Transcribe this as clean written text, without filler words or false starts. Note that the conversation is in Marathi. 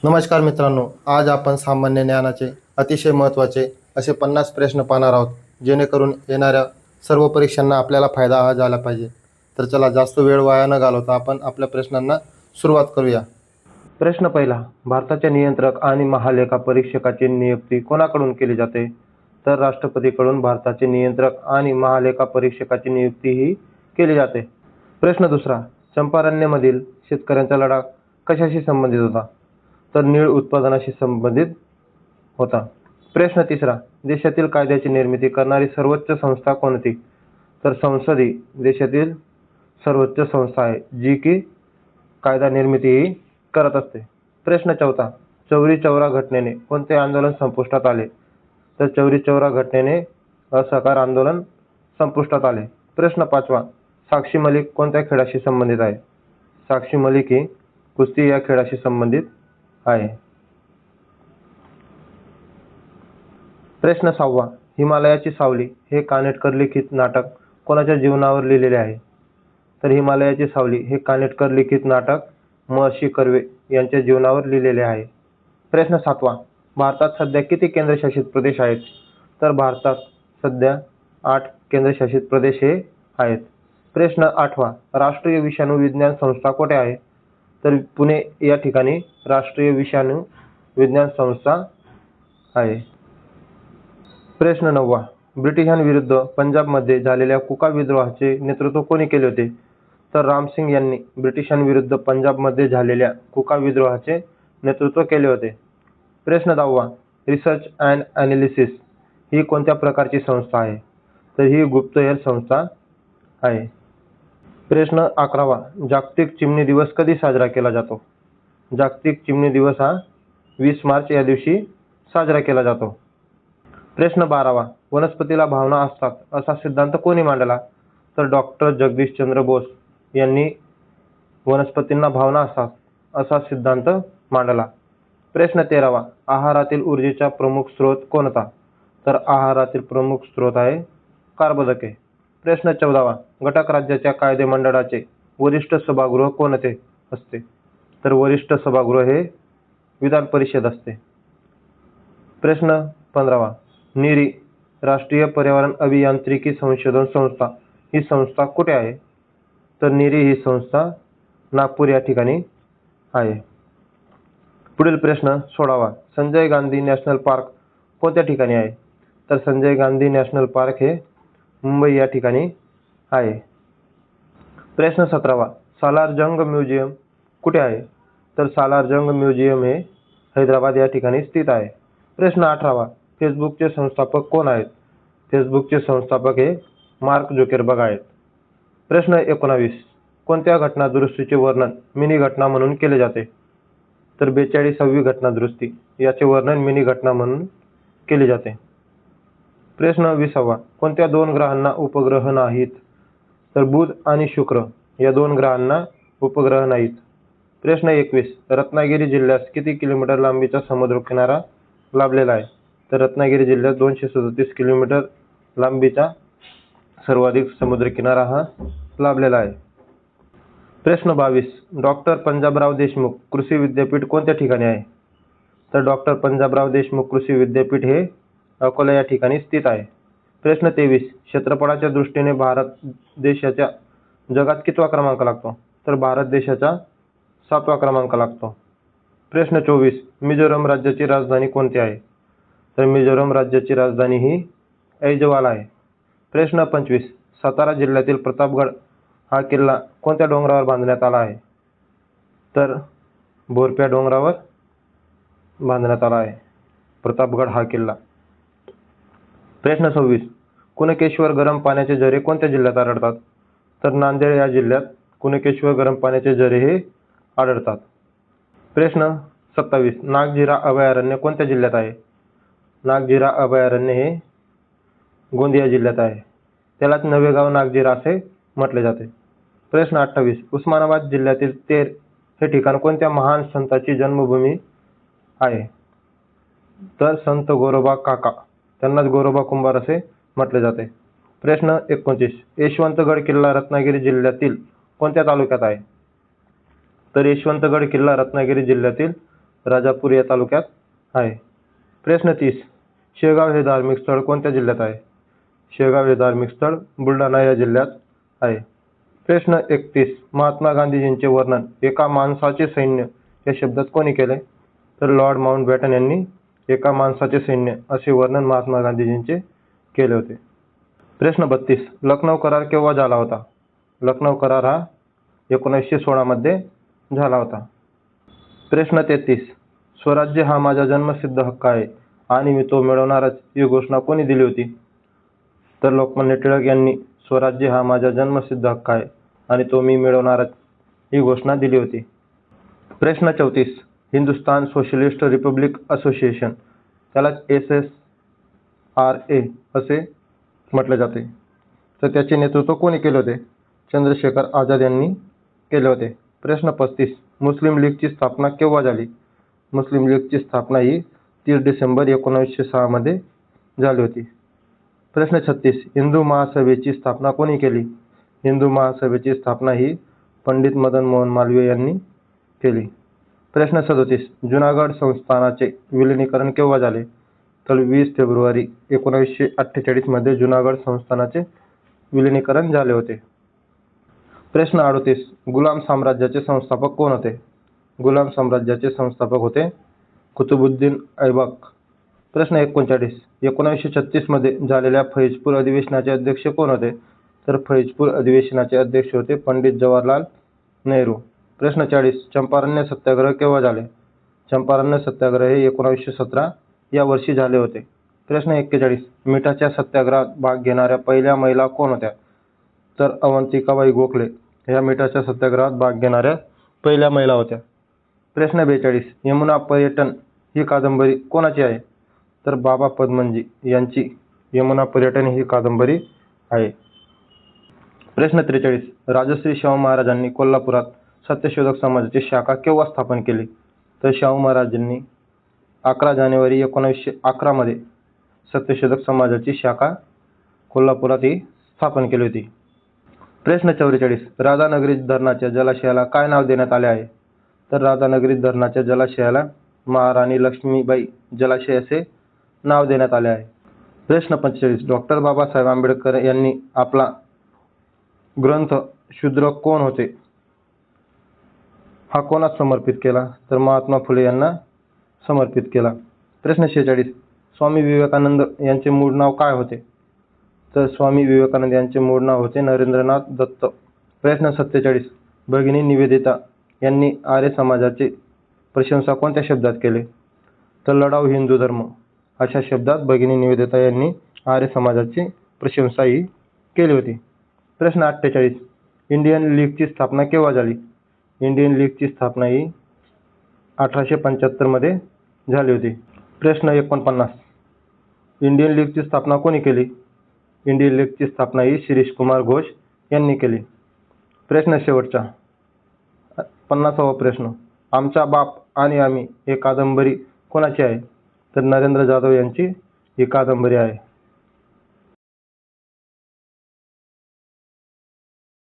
नमस्कार मित्रांनो, आज आपण सामान्य ज्ञानाचे अतिशय महत्त्वाचे असे 50 प्रश्न पाहणार आहोत, जेणेकरून येणाऱ्या सर्व परीक्षांना आपल्याला फायदा हा झाला पाहिजे. तर चला जास्त वेळ वाया न घालवता आपण आपल्या प्रश्नांना सुरुवात करूया. प्रश्न पहिला, भारताचे नियंत्रक आणि महालेखा परीक्षकाची नियुक्ती कोणाकडून केली जाते? तर राष्ट्रपतीकडून भारताचे नियंत्रक आणि महालेखा परीक्षकाची नियुक्ती ही केली जाते. प्रश्न दुसरा, चंपारण्यमधील शेतकऱ्यांचा लढा कशाशी संबंधित होता? तर नीळ उत्पादनाशी संबंधित होता. प्रश्न तिसरा, देशातील कायद्याची निर्मिती करणारी सर्वोच्च संस्था कोणती? तर संसद ही देशातील सर्वोच्च संस्था आहे, जी की कायदा निर्मिती ही करत असते. प्रश्न चौथा, चौरी चौरा घटनेने कोणते आंदोलन संपुष्टात आले? तर चौरी चौरा घटनेने असहकार आंदोलन संपुष्टात आले. प्रश्न पाचवा, साक्षी मलिक कोणत्या खेळाशी संबंधित आहे? साक्षी मलिक ही कुस्ती या खेळाशी संबंधित आहे. प्रश्न सहावा, हिमालयाची सावली हे कानेटकर लिखित नाटक कोणाच्या जीवनावर लिहिलेले आहे? तर हिमालयाची सावली हे कानेटकर लिखित नाटक महर्षी कर्वे यांच्या जीवनावर लिहिलेले आहे. प्रश्न सातवा, भारतात सध्या किती केंद्रशासित प्रदेश आहेत? तर भारतात सध्या 8 केंद्रशासित प्रदेश हे आहेत. प्रश्न आठवा, राष्ट्रीय विषाणू विज्ञान संस्था कुठे आहे? तर पुणे या ठिकाणी राष्ट्रीय विषाणू विज्ञान संस्था आहे. प्रश्न नववा, ब्रिटिशांविरुद्ध पंजाबमध्ये झालेल्या कुका विद्रोहाचे नेतृत्व कोणी केले होते? तर रामसिंग यांनी ब्रिटिशांविरुद्ध पंजाबमध्ये झालेल्या कुका विद्रोहाचे नेतृत्व केले होते. प्रश्न दहावा, रिसर्च अँड ॲनालिसिस ही कोणत्या प्रकारची संस्था आहे? तर ही गुप्तहेर संस्था आहे. प्रश्न अकरावा, जागतिक चिमणी दिवस कधी साजरा केला जातो? जागतिक चिमणी दिवस हा 20 मार्च या दिवशी साजरा केला जातो. प्रश्न बारावा, वनस्पतीला भावना असतात असा सिद्धांत कोणी मांडला? तर डॉक्टर जगदीशचंद्र बोस यांनी वनस्पतींना भावना असतात असा सिद्धांत मांडला. प्रश्न तेरावा, आहारातील ऊर्जेचा प्रमुख स्रोत कोणता? तर आहारातील प्रमुख स्रोत आहे कर्बोदके. प्रश्न चौदावा, घटक राज्याच्या कायदेमंडळाचे वरिष्ठ सभागृह कोणते असते? तर वरिष्ठ सभागृह हे विधान परिषद असते. प्रश्न 15वा, नीरी राष्ट्रीय पर्यावरण अभियांत्रिकी संशोधन संस्था ही संस्था कुठे आहे? तर नीरी ही संस्था नागपूर या ठिकाणी आहे. पुढील प्रश्न 16वा, संजय गांधी नॅशनल पार्क कोणत्या ठिकाणी आहे? तर संजय गांधी नॅशनल पार्क हे मुंबई या ठिकाणी आहे. प्रश्न 17वा, सालार जंग म्युझियम कुठे आहे? तर सालार जंग म्युझियम हे हैदराबाद या ठिकाणी स्थित आहे. प्रश्न 18वा, फेसबुकचे संस्थापक कोण आहेत? फेसबुकचे संस्थापक हे मार्क झुकरबर्ग आहेत. प्रश्न 19, कोणत्या घटना दुरुस्तीचे वर्णन मिनी घटना म्हणून केले जाते? तर 42वी घटना दुरुस्ती याचे वर्णन मिनी घटना म्हणून केले जाते. प्रश्न 20वा, कोणत्या 2 ग्रहांना उपग्रह नाहीत? तर बुध आणि शुक्र या 2 ग्रहांना उपग्रह नाहीत. प्रश्न 21, रत्नागिरी जिल्ह्यास किती किलोमीटर लांबीचा समुद्र किनारा लाभलेला आहे? तर रत्नागिरी जिल्ह्यात 237 किलोमीटर लांबीचा सर्वाधिक समुद्र किनारा हा लाभलेला आहे. प्रश्न 22, डॉक्टर पंजाबराव देशमुख कृषी विद्यापीठ कोणत्या ठिकाणी आहे? तर डॉक्टर पंजाबराव देशमुख कृषी विद्यापीठ हे अकोला या ठिकाणी स्थित आहे. प्रश्न 23, क्षेत्रफळाच्या दृष्टीने भारत देशाच्या जगात कितवा क्रमांक लागतो? तर भारत देशाचा 7वा क्रमांक लागतो. प्रश्न 24, मिझोरम राज्याची राजधानी कोणती आहे? तर मिझोरम राज्याची राजधानी ही ऐजवाल आहे. प्रश्न 25, सातारा जिल्ह्यातील प्रतापगड हा किल्ला कोणत्या डोंगरावर बांधण्यात आला आहे? तर बोरप्या डोंगरावर बांधण्यात आला आहे प्रतापगड हा किल्ला. प्रश्न 26, कुणकेश्वर गरम पाण्याचे झरे कोणत्या जिल्ह्यात आढळतात? तर नांदेड या जिल्ह्यात कुणकेश्वर गरम पाण्याचे झरे हे आढळतात. प्रश्न 27, नागझिरा अभयारण्य कोणत्या जिल्ह्यात आहे? नागझिरा अभयारण्य हे गोंदिया जिल्ह्यात आहे. त्यालाच नवेगाव नागझिरा असे म्हटले जाते. प्रश्न 28, उस्मानाबाद जिल्ह्यातील तेर हे ठिकाण कोणत्या महान संताची जन्मभूमी आहे? तर संत गोरोबा काका, त्यांनाच गोरोबा कुंभार असे म्हटले जाते. प्रश्न 29, यशवंतगड किल्ला रत्नागिरी जिल्ह्यातील कोणत्या तालुक्यात आहे? तर यशवंतगड किल्ला रत्नागिरी जिल्ह्यातील राजापूर या तालुक्यात आहे. प्रश्न 30. शेगाव हे धार्मिक स्थळ कोणत्या जिल्ह्यात आहे? शेगाव हे धार्मिक स्थळ बुलढाणा या जिल्ह्यात आहे. प्रश्न 31. महात्मा गांधीजींचे वर्णन एका माणसाचे सैन्य या शब्दात कोणी केले? तर लॉर्ड माउंटबॅटन यांनी एका माणसाचे सैन्य असे वर्णन महात्मा गांधीजींचे केले होते. प्रश्न 32. लखनौ करार केव्हा झाला होता? लखनौ करार हा 1916 मध्ये झाला होता. प्रश्न 33. स्वराज्य हा माझा जन्मसिद्ध हक्क आहे आणि मी तो मिळवणारच ही घोषणा कोणी दिली होती? तर लोकमान्य टिळक यांनी स्वराज्य हा माझा जन्मसिद्ध हक्क आहे आणि तो मी मिळवणारच ही घोषणा दिली होती. प्रश्न 34. हिंदुस्तान सोशलिस्ट रिपब्लिक असोसिएशन त्याला SSRA असे म्हटले जाते. तर त्याचे नेतृत्व कोणी केले होते? चंद्रशेखर आझाद यांनी केले होते. प्रश्न 35. मुस्लिम लीगची स्थापना केव्हा झाली? मुस्लिम लीगची स्थापना ही 30 डिसेंबर 1906 मध्ये झाली होती. प्रश्न 36. हिंदू महासभेची स्थापना कोणी केली? हिंदू महासभेची स्थापना ही पंडित मदन मोहन मालवीय यांनी केली. प्रश्न 37. जुनागड संस्थानाचे विलिनीकरण केव्हा झाले? तर 20 फेब्रुवारी 1948 मध्ये जुनागड संस्थानाचे विलिनीकरण झाले होते. प्रश्न 38. गुलाम साम्राज्याचे संस्थापक कोण होते? गुलाम साम्राज्याचे संस्थापक होते कुतुबुद्दीन ऐबक. प्रश्न 39. 1936 मध्ये झालेल्या फैजपूर अधिवेशनाचे अध्यक्ष कोण होते? तर फैजपूर अधिवेशनाचे अध्यक्ष होते पंडित जवाहरलाल नेहरू. प्रश्न 40. चंपारण्य सत्याग्रह केव्हा झाले? चंपारण्य सत्याग्रह हे 1917 या वर्षी झाले होते. प्रश्न 41. मिठाच्या सत्याग्रहात भाग घेणाऱ्या पहिल्या महिला कोण होत्या? तर अवंतिकाबाई गोखले ह्या मिठाच्या सत्याग्रहात भाग घेणाऱ्या पहिल्या महिला होत्या. प्रश्न 42. यमुना पर्यटन ही कादंबरी कोणाची आहे? तर बाबा पदमनजी यांची यमुना पर्यटन ही कादंबरी आहे. प्रश्न 43. राजश्री शाहू महाराजांनी कोल्हापुरात सत्यशोधक समाजाची शाखा केव्हा स्थापन केली? तर शाहू महाराजांनी 11 जानेवारी 1911 मध्ये सत्यशोधक समाजाची शाखा कोल्हापुरात ही स्थापन केली होती. प्रश्न 44. राधानगरी धरणाच्या जलाशयाला काय नाव देण्यात आले आहे? तर राधानगरी धरणाच्या जलाशयाला महाराणी लक्ष्मीबाई जलाशय असे नाव देण्यात आले आहे. प्रश्न 45. डॉक्टर बाबासाहेब आंबेडकर यांनी आपला ग्रंथ शूद्र कोण होते हा कोणास समर्पित केला? तर महात्मा फुले यांना समर्पित केला. प्रश्न 46. स्वामी विवेकानंद यांचे मूळ नाव काय होते? तर स्वामी विवेकानंद यांचे मूळ नाव होते नरेंद्रनाथ दत्त. प्रश्न 47. भगिनी निवेदिता यांनी आर्य समाजाची प्रशंसा कोणत्या शब्दात केली? तर लढाऊ हिंदू धर्म अशा शब्दात भगिनी निवेदिता यांनी आर्य समाजाची प्रशंसा ही केली होती. प्रश्न 48. इंडियन लीगची स्थापना केव्हा झाली? इंडियन लीगची स्थापना ही 1875 मध्ये झाली होती. प्रश्न 49. इंडियन लीगची स्थापना कोणी केली? इंडियन लीगची स्थापना ही शिरीष कुमार घोष यांनी केली. प्रश्न शेवटचा 50वा प्रश्न. आमचा बाप आणि आम्ही ही कादंबरी कोणाची आहे? तर नरेंद्र जाधव यांची ही कादंबरी आहे.